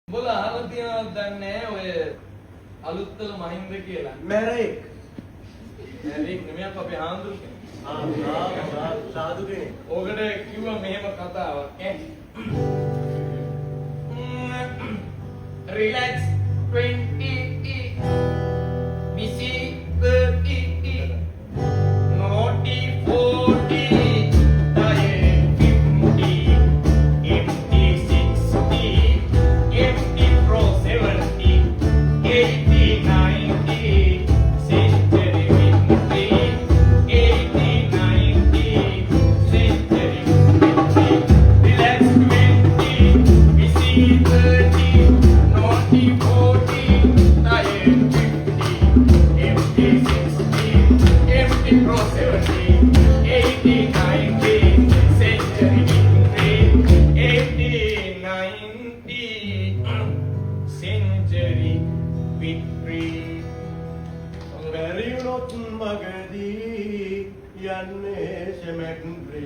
बोला हालत यहाँ दन्ने ओए अलुत्तल महिंद्र කියලා මැරෙක් මැරෙක් නෙමෙයි අපේ හාමුදුරු කෙනෙක් සාදු කෙනෙක් ඕකට කිව්වා මෙහෙම කතාවක් relax 20 busy 30 naughty 40 tired 50 empty 60 empty pro 70 80 90 century victory 80 90 century victory relax 20 busy 30 naughty 40 tired 50 empty 60 empty pro 70 80 90 century victory 80 90 century victory බැරිුණොත් මගදී යන්නේ සෙමෙක්ට්‍රි